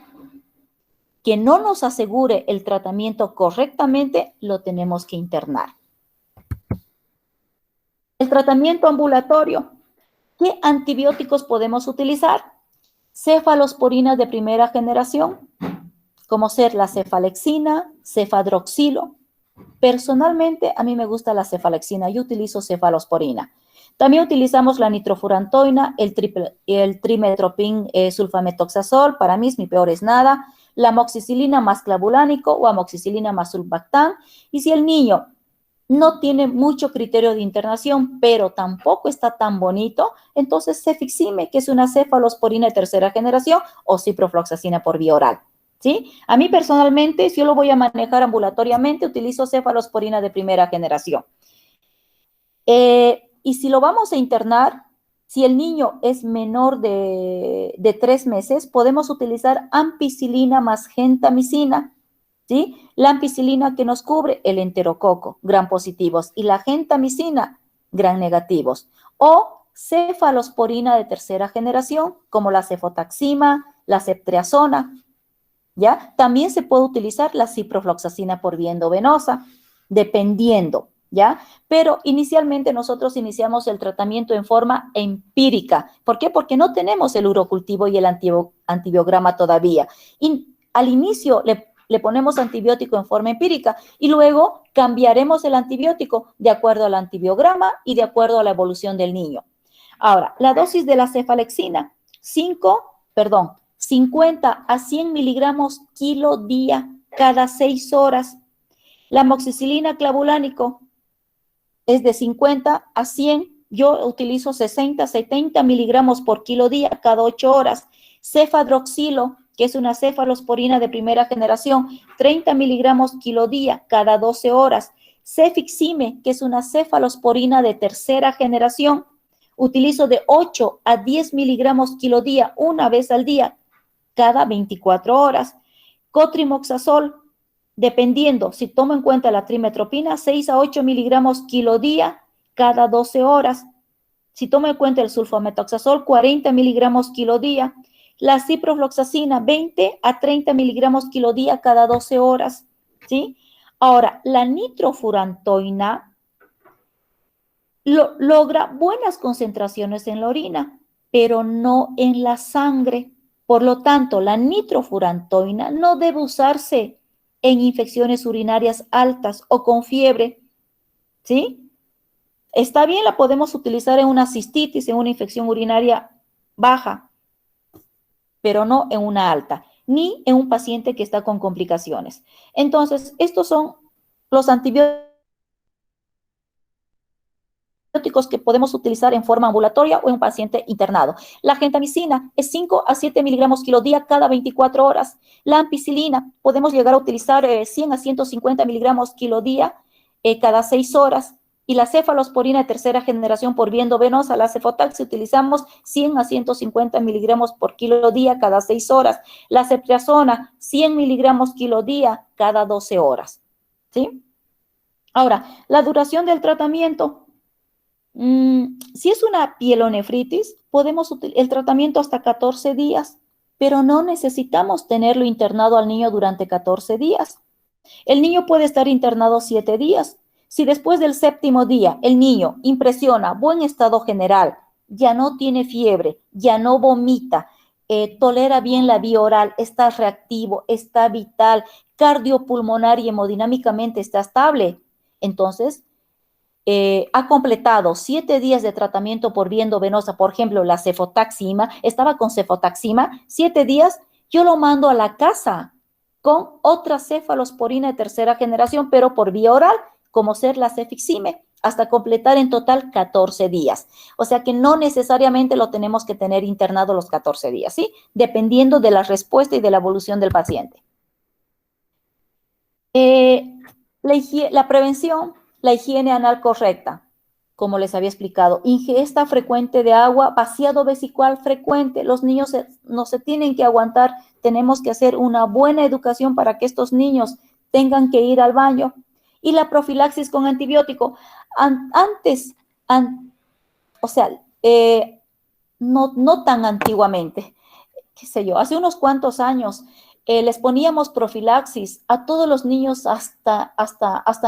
que no nos asegure el tratamiento correctamente, lo tenemos que internar. El tratamiento ambulatorio. ¿Qué antibióticos podemos utilizar? Cefalosporinas de primera generación, como ser la cefalexina, cefadroxilo. Personalmente, a mí me gusta la cefalexina, yo utilizo cefalosporina. También utilizamos la nitrofurantoína, el trimetoprim sulfametoxazol, para mí es mi peor es nada, la amoxicilina más clavulánico o amoxicilina más sulbactam. Y si el niño no tiene mucho criterio de internación, pero tampoco está tan bonito, entonces cefixime, que es una cefalosporina de tercera generación, o ciprofloxacina por vía oral. ¿Sí? A mí personalmente, si yo lo voy a manejar ambulatoriamente, utilizo cefalosporina de primera generación. Y si lo vamos a internar, si el niño es menor de 3 meses, podemos utilizar ampicilina más gentamicina, ¿sí? La ampicilina que nos cubre el enterococo, gram positivos, y la gentamicina, gram negativos. O cefalosporina de tercera generación, como la cefotaxima, la ceftriaxona, ¿ya? También se puede utilizar la ciprofloxacina por vía endovenosa, dependiendo, ¿ya? Pero inicialmente nosotros iniciamos el tratamiento en forma empírica. ¿Por qué? Porque no tenemos el urocultivo y el antibiograma todavía. Y al inicio le ponemos antibiótico en forma empírica y luego cambiaremos el antibiótico de acuerdo al antibiograma y de acuerdo a la evolución del niño. Ahora, la dosis de la cefalexina, 50 a 100 miligramos kilo día cada 6 horas. La amoxicilina clavulánico es de 50 a 100 Yo utilizo 60, 70 miligramos por kilo día cada 8 horas. Cefadroxilo, que es una cefalosporina de primera generación, 30 miligramos kilo día cada 12 horas. Cefixime, que es una cefalosporina de tercera generación, utilizo de 8 a 10 miligramos kilo día una vez al día cada 24 horas. Cotrimoxazol, dependiendo, si tomo en cuenta la trimetropina, 6 a 8 miligramos kilo día cada 12 horas. Si tomo en cuenta el sulfametoxazol, 40 miligramos kilo día. La ciprofloxacina, 20 a 30 miligramos kilo día cada 12 horas. ¿Sí? Ahora, la nitrofurantoína logra buenas concentraciones en la orina, pero no en la sangre. Por lo tanto, la nitrofurantoína no debe usarse en infecciones urinarias altas o con fiebre, ¿sí? Está bien, la podemos utilizar en una cistitis, en una infección urinaria baja, pero no en una alta, ni en un paciente que está con complicaciones. Entonces, estos son los antibióticos que podemos utilizar en forma ambulatoria o en un paciente internado. La gentamicina es 5 a 7 miligramos kilo día cada 24 horas. La ampicilina podemos llegar a utilizar 100 a 150 miligramos kilo día cada 6 horas. Y la cefalosporina de tercera generación por vía endovenosa, la cefotax, utilizamos 100 a 150 miligramos por kilo día cada 6 horas. La ceftriaxona, 100 miligramos kilo día cada 12 horas. ¿Sí? Ahora, la duración del tratamiento. Si es una pielonefritis, podemos el tratamiento hasta 14 días, pero no necesitamos tenerlo internado al niño durante 14 días. El niño puede estar internado 7 días. Si después del 7º día el niño impresiona buen estado general, ya no tiene fiebre, ya no vomita, tolera bien la vía oral, está reactivo, está vital, cardiopulmonar y hemodinámicamente está estable, entonces ha completado 7 días de tratamiento por vía endovenosa, por ejemplo, la cefotaxima, estaba con cefotaxima, 7 días, yo lo mando a la casa con otra cefalosporina de tercera generación, pero por vía oral, como ser la cefixime, hasta completar en total 14 días. O sea que no necesariamente lo tenemos que tener internado los 14 días, ¿sí? Dependiendo de la respuesta y de la evolución del paciente. La prevención, la higiene anal correcta, como les había explicado, ingesta frecuente de agua, vaciado vesical frecuente, los niños no se tienen que aguantar, tenemos que hacer una buena educación para que estos niños tengan que ir al baño. Y la profilaxis con antibiótico, no tan antiguamente, qué sé yo, hace unos cuantos años, les poníamos profilaxis a todos los niños hasta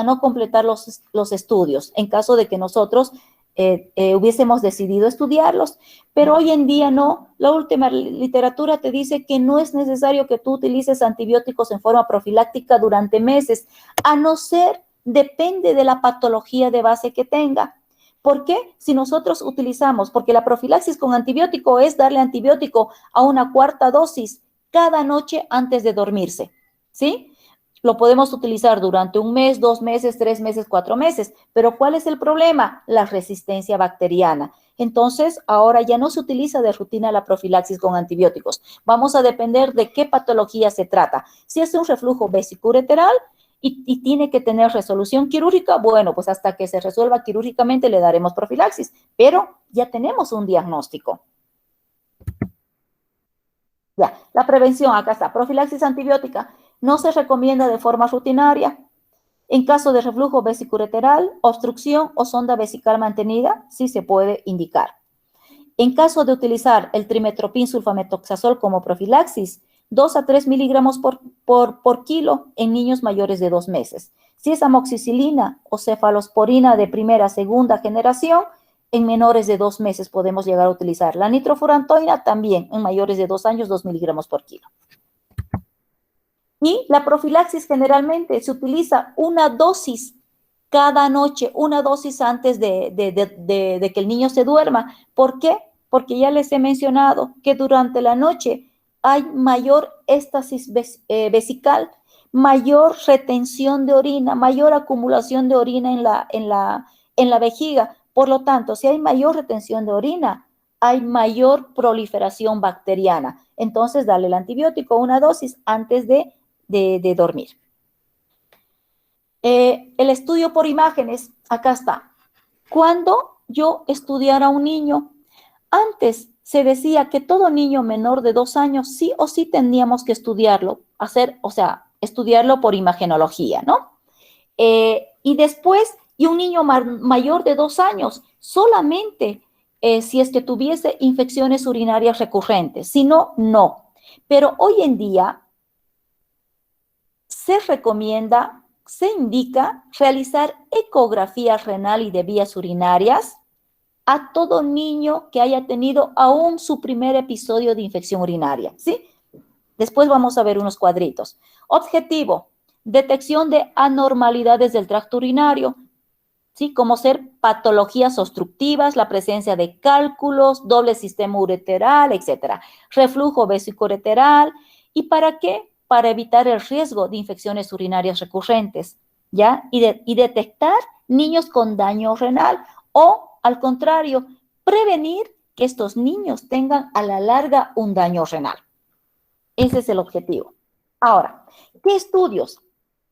no completar los estudios, en caso de que nosotros hubiésemos decidido estudiarlos, pero hoy en día no. La última literatura te dice que no es necesario que tú utilices antibióticos en forma profiláctica durante meses, a no ser, depende de la patología de base que tenga. ¿Por qué? Si nosotros utilizamos, porque la profilaxis con antibiótico es darle antibiótico a una 4ª dosis cada noche antes de dormirse, ¿sí? Lo podemos utilizar durante 1 mes, 2 meses, 3 meses, 4 meses, pero ¿cuál es el problema? La resistencia bacteriana. Entonces, ahora ya no se utiliza de rutina la profilaxis con antibióticos. Vamos a depender de qué patología se trata. Si es un reflujo vesicureteral, y tiene que tener resolución quirúrgica, bueno, pues hasta que se resuelva quirúrgicamente le daremos profilaxis, pero ya tenemos un diagnóstico. Ya, la prevención, acá está, profilaxis antibiótica, no se recomienda de forma rutinaria. En caso de reflujo vesicureteral, obstrucción o sonda vesical mantenida, sí se puede indicar. En caso de utilizar el trimetropin sulfametoxazol como profilaxis, 2 a 3 miligramos por kilo en niños mayores de 2 meses. Si es amoxicilina o cefalosporina de primera, segunda generación, en menores de 2 meses podemos llegar a utilizar. La nitrofurantoína también en mayores de 2 años, 2 miligramos por kilo. Y la profilaxis generalmente se utiliza una dosis cada noche, una dosis antes de que el niño se duerma. ¿Por qué? Porque ya les he mencionado que durante la noche hay mayor éstasis vesical, mayor retención de orina, mayor acumulación de orina en la vejiga. Por lo tanto, si hay mayor retención de orina, hay mayor proliferación bacteriana. Entonces, dale el antibiótico, una dosis antes de dormir. El estudio por imágenes, acá está. Cuando yo estudiara a un niño, antes se decía que todo niño menor de 2 años sí o sí teníamos que estudiarlo, estudiarlo por imagenología, ¿no? Y después, y un niño mayor de 2 años, solamente si es que tuviese infecciones urinarias recurrentes, si no, no. Pero hoy en día se recomienda, se indica realizar ecografía renal y de vías urinarias a todo niño que haya tenido aún su primer episodio de infección urinaria, ¿sí? Después vamos a ver unos cuadritos. Objetivo, detección de anormalidades del tracto urinario, ¿sí? Como ser patologías obstructivas, la presencia de cálculos, doble sistema ureteral, etcétera. Reflujo vesicoureteral. ¿Y para qué? Para evitar el riesgo de infecciones urinarias recurrentes, ¿ya? Y detectar niños con daño renal o, al contrario, prevenir que estos niños tengan a la larga un daño renal. Ese es el objetivo. Ahora, ¿qué estudios?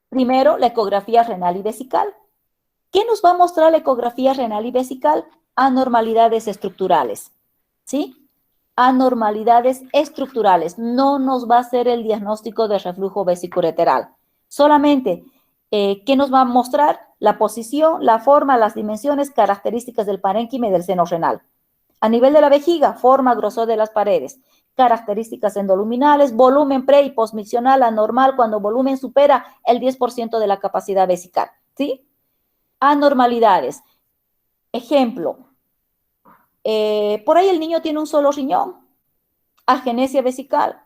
Primero, la ecografía renal y vesical. ¿Qué nos va a mostrar la ecografía renal y vesical? Anormalidades estructurales, ¿sí? Anormalidades estructurales. No nos va a hacer el diagnóstico de reflujo vesicoureteral. Solamente, ¿qué nos va a mostrar? La posición, la forma, las dimensiones, características del parénquima y del seno renal. A nivel de la vejiga, forma, grosor de las paredes, características endoluminales, volumen pre y postmiccional anormal cuando volumen supera el 10% de la capacidad vesical, ¿sí? Anormalidades. Ejemplo, por ahí el niño tiene un solo riñón, agenesia vesical,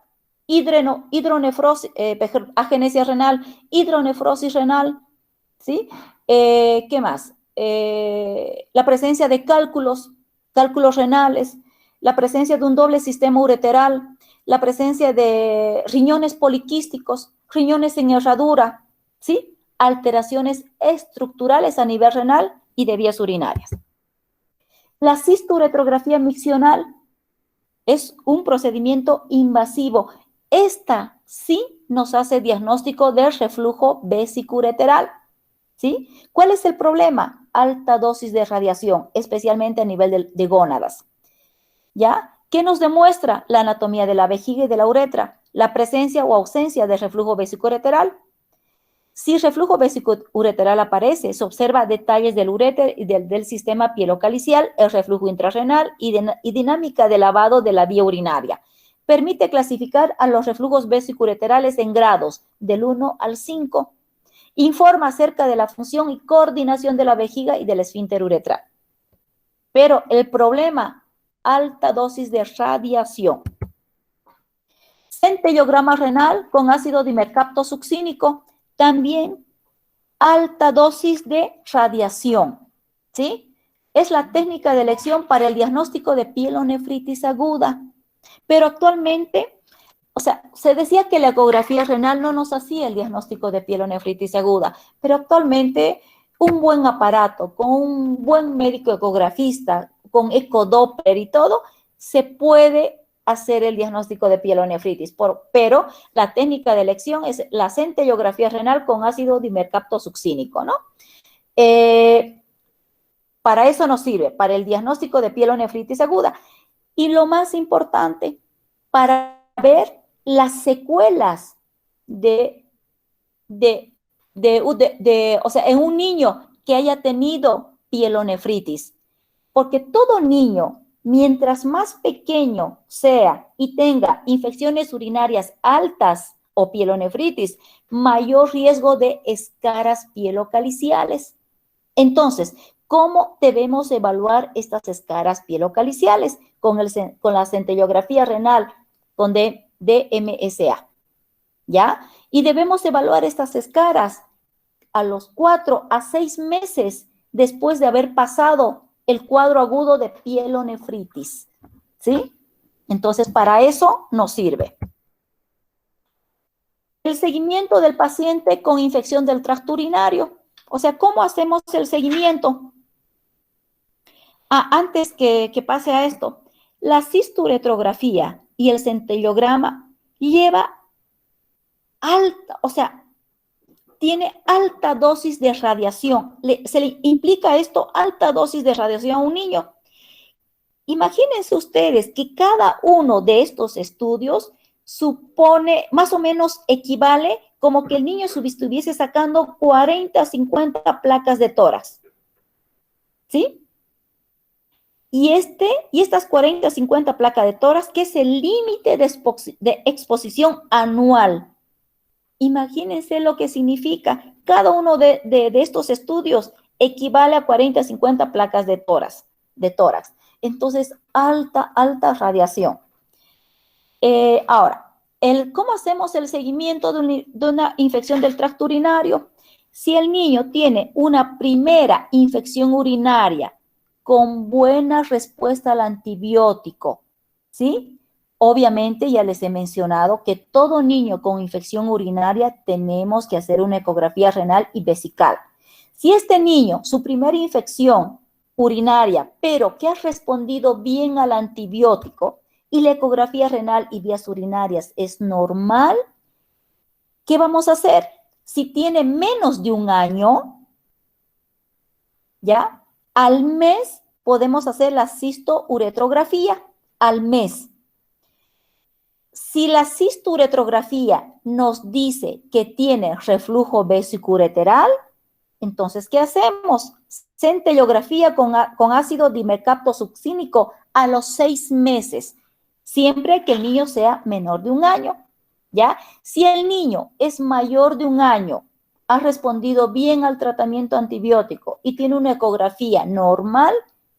hidronefrosis, agenesia renal, hidronefrosis renal, ¿sí? ¿Qué más? La presencia de cálculos renales, la presencia de un doble sistema ureteral, la presencia de riñones poliquísticos, riñones en herradura, ¿sí? Alteraciones estructurales a nivel renal y de vías urinarias. La cisturetrografía miccional es un procedimiento invasivo. Esta sí nos hace diagnóstico del reflujo vesicoureteral, ¿sí? ¿Cuál es el problema? Alta dosis de radiación, especialmente a nivel de gónadas, ¿ya? ¿Qué nos demuestra? La anatomía de la vejiga y de la uretra, la presencia o ausencia de reflujo vesicoureteral. Si reflujo vesicoureteral aparece, se observa detalles del uréter y del sistema pielocalicial, el reflujo intrarrenal y dinámica de lavado de la vía urinaria. Permite clasificar a los reflujos vesicoureterales en grados del 1 al 5. Informa acerca de la función y coordinación de la vejiga y del esfínter uretral. Pero el problema, alta dosis de radiación. Centellograma renal con ácido dimercapto succínico, también alta dosis de radiación, ¿sí? Es la técnica de elección para el diagnóstico de pielonefritis aguda. Pero actualmente, se decía que la ecografía renal no nos hacía el diagnóstico de pielonefritis aguda, pero actualmente un buen aparato, con un buen médico ecografista, con ecodoppler y todo, se puede hacer el diagnóstico de pielonefritis, pero la técnica de elección es la centellografía renal con ácido dimercapto succínico, ¿no? Para eso nos sirve, para el diagnóstico de pielonefritis aguda. Y lo más importante, para ver las secuelas en un niño que haya tenido pielonefritis. Porque todo niño, mientras más pequeño sea y tenga infecciones urinarias altas o pielonefritis, mayor riesgo de escaras pielocaliciales. Entonces, ¿cómo debemos evaluar estas escaras pielocaliciales? Con la centellografía renal, con DMSA, ¿ya? Y debemos evaluar estas escaras a los 4 a 6 meses después de haber pasado el cuadro agudo de pielonefritis, ¿sí? Entonces, para eso nos sirve. El seguimiento del paciente con infección del tracto urinario. O sea, ¿cómo hacemos el seguimiento? Antes que pase a esto, la cisturetrografía y el centellograma lleva alta, o sea, tiene alta dosis de radiación. Se le implica esto, alta dosis de radiación a un niño. Imagínense ustedes que cada uno de estos estudios supone, más o menos equivale como que el niño estuviese sacando 40, 50 placas de tórax. ¿Sí? Y estas 40, 50 placas de tórax, que es el límite de exposición anual. Imagínense lo que significa. Cada uno de estos estudios equivale a 40, 50 placas de tórax. Entonces, alta radiación. Ahora, ¿cómo hacemos el seguimiento de una infección del tracto urinario? Si el niño tiene una primera infección urinaria con buena respuesta al antibiótico, ¿sí? Obviamente ya les he mencionado que todo niño con infección urinaria tenemos que hacer una ecografía renal y vesical. Si este niño, su primera infección urinaria, pero que ha respondido bien al antibiótico y la ecografía renal y vías urinarias es normal, ¿qué vamos a hacer? Si tiene menos de un año, ¿ya? Al mes podemos hacer la cistouretrografía, al mes. Si la cisturetrografía nos dice que tiene reflujo vesicureteral, entonces, ¿qué hacemos? Centellografía con ácido dimercaptosuccínico a los 6 meses, siempre que el niño sea menor de un año, ¿ya? Si el niño es mayor de un año, ha respondido bien al tratamiento antibiótico y tiene una ecografía normal,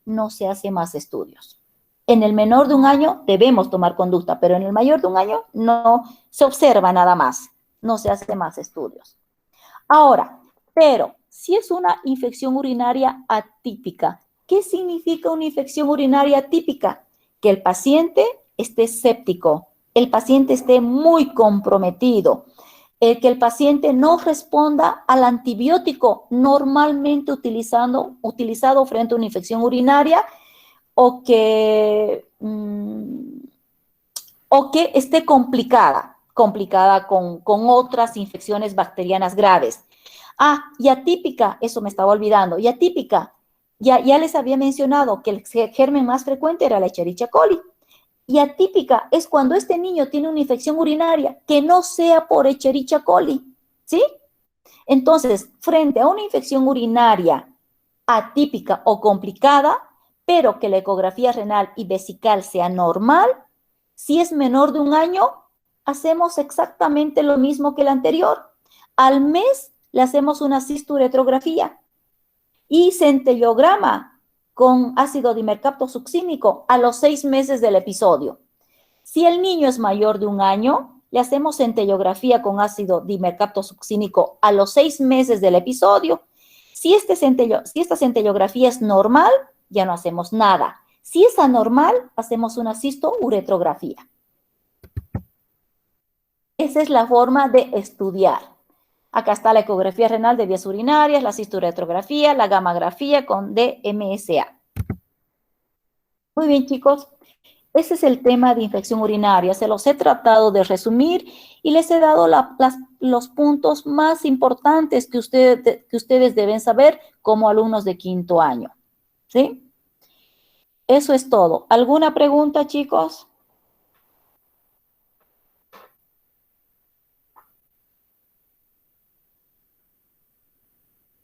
no se hace más estudios. En el menor de un año debemos tomar conducta, pero en el mayor de un año no se observa nada más, no se hace más estudios. Ahora, pero si es una infección urinaria atípica, ¿qué significa una infección urinaria atípica? Que el paciente esté séptico, el paciente esté muy comprometido, que el paciente no responda al antibiótico normalmente utilizado frente a una infección urinaria o que esté complicada con otras infecciones bacterianas graves. Y atípica, eso me estaba olvidando, y atípica, ya les había mencionado que el germen más frecuente era la Escherichia coli. Y atípica es cuando este niño tiene una infección urinaria que no sea por Escherichia coli, ¿sí? Entonces, frente a una infección urinaria atípica o complicada, pero que la ecografía renal y vesical sea normal, si es menor de un año, hacemos exactamente lo mismo que el anterior. Al mes le hacemos una cisturetrografía y centellograma con ácido dimercaptosuccínico a los 6 meses del episodio. Si el niño es mayor de un año, le hacemos centellografía con ácido dimercaptosuccínico a los 6 meses del episodio. Si esta centellografía es normal, ya no hacemos nada. Si es anormal, hacemos una cistouretrografía. Esa es la forma de estudiar. Acá está la ecografía renal de vías urinarias, la cisturetrografía, la gammagrafía con DMSA. Muy bien, chicos. Ese es el tema de infección urinaria. Se los he tratado de resumir y les he dado los puntos más importantes que ustedes deben saber como alumnos de quinto año. ¿Sí? Eso es todo. ¿Alguna pregunta, chicos?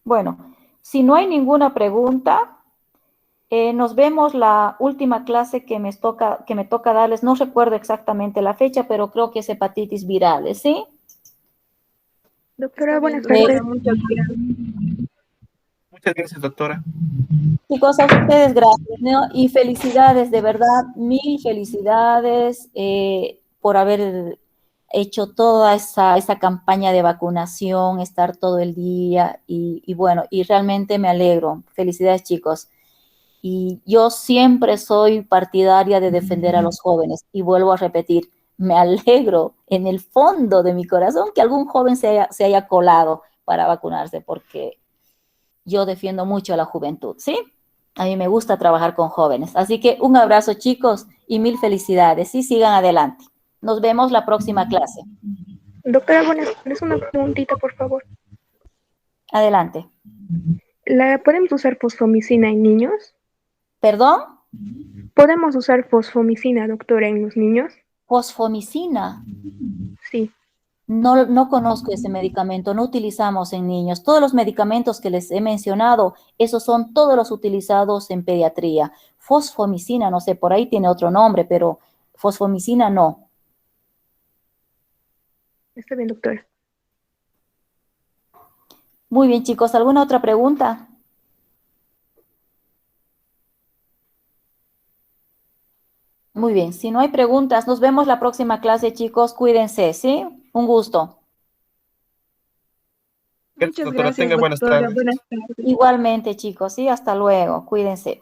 Bueno, si no hay ninguna pregunta, nos vemos la última clase que me toca darles. No recuerdo exactamente la fecha, pero creo que es hepatitis virales, ¿sí? Doctora, buenas tardes. Muchas gracias. Muchas gracias, doctora. Chicos, a ustedes gracias, ¿no? Y felicidades, de verdad, mil felicidades por haber hecho toda esa campaña de vacunación, estar todo el día y bueno, y realmente me alegro. Felicidades, chicos. Y yo siempre soy partidaria de defender a los jóvenes y vuelvo a repetir, me alegro en el fondo de mi corazón que algún joven se haya colado para vacunarse porque yo defiendo mucho a la juventud, ¿sí? A mí me gusta trabajar con jóvenes. Así que un abrazo, chicos, y mil felicidades. Y sigan adelante. Nos vemos la próxima clase. Doctora, buenas tardes. Una preguntita, por favor. Adelante. ¿Podemos usar fosfomicina en niños? ¿Perdón? ¿Podemos usar fosfomicina, doctora, en los niños? Fosfomicina. Sí. No conozco ese medicamento, no utilizamos en niños. Todos los medicamentos que les he mencionado, esos son todos los utilizados en pediatría. Fosfomicina, no sé, por ahí tiene otro nombre, pero fosfomicina no. Está bien, doctora. Muy bien, chicos, ¿alguna otra pregunta? Muy bien, si no hay preguntas, nos vemos la próxima clase, chicos. Cuídense, ¿sí? Un gusto. Gracias, Muchas doctora. gracias, Tenga buenas doctora. tardes. Buenas tardes. Igualmente, chicos, sí, hasta luego. Cuídense.